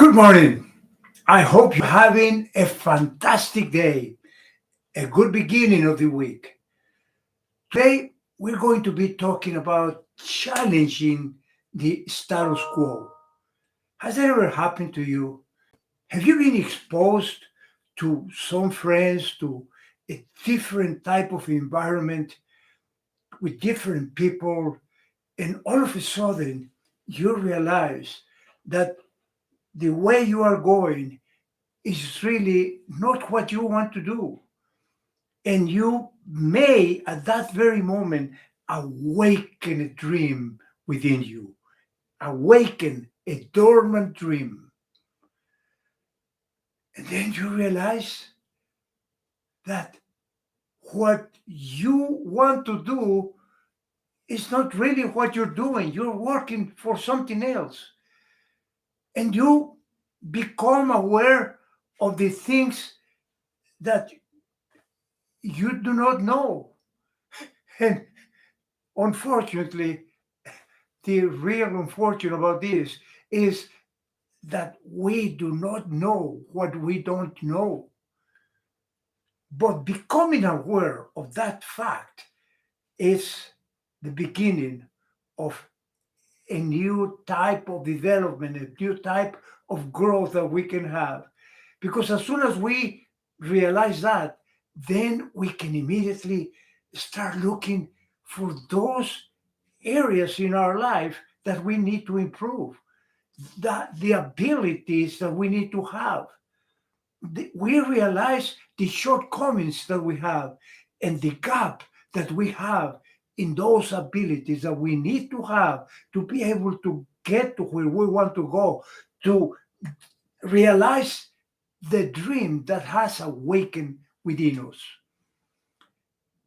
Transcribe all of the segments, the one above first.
Good morning. I hope you're having a fantastic day, a good beginning of the week. Today, we're going to be talking about challenging the status quo. Has that ever happened to you? Have you been exposed to some friends, to a different type of environment with different people, and all of a sudden you realize that the way you are going is really not what you want to do. And you may, at that very moment, awaken a dream within you, awaken a dormant dream. And then you realize that what you want to do is not really what you're doing. You're working for something else. And you become aware of the things that you do not know. And unfortunately, the real unfortunate about this is that we do not know what we don't know. But becoming aware of that fact is the beginning of a new type of development, a new type of growth that we can have. Because as soon as we realize that, then we can immediately start looking for those areas in our life that we need to improve, that the abilities that we need to have. We realize the shortcomings that we have and the gap that we have in those abilities that we need to have to be able to get to where we want to go, to realize the dream that has awakened within us.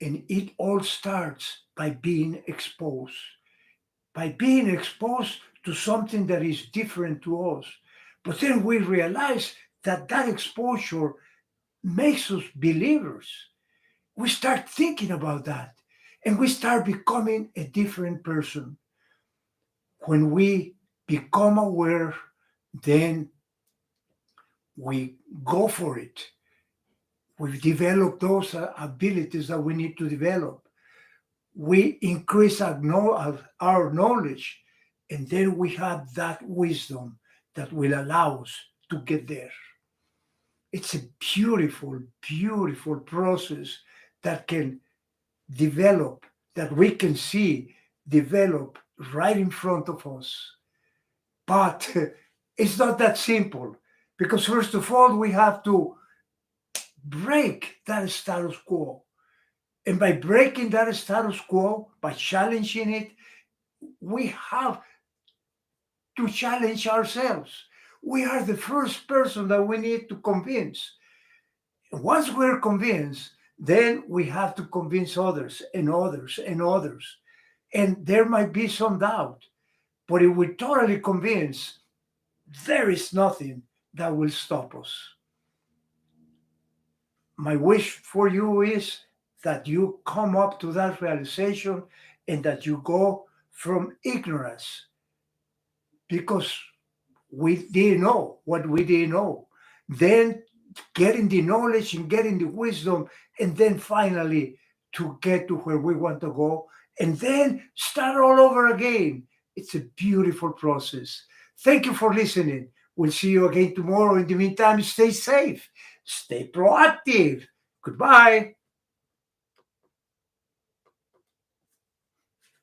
And it all starts by being exposed, to something that is different to us. But then we realize that that exposure makes us believers. We start thinking about that and we start becoming a different person. When we become aware, then we go for it. We develop those abilities that we need to develop. We increase our knowledge, and then we have that wisdom that will allow us to get there. It's a beautiful, beautiful process that can develop, that we can see develop right in front of us. But it's not that simple because, first of all, we have to break that status quo. And by breaking that status quo, by challenging it, we have to challenge ourselves. We are the first person that we need to convince. Once we're convinced, then we have to convince others and others and others. And there might be some doubt, but if we're totally convinced, there is nothing that will stop us. My wish for you is that you come up to that realization and that you go from ignorance because we didn't know what we didn't know. Then getting the knowledge and getting the wisdom, and then finally to get to where we want to go, and then start all over again. It's a beautiful process. Thank you for listening. We'll see you again tomorrow. In the meantime, stay safe, stay proactive. Goodbye.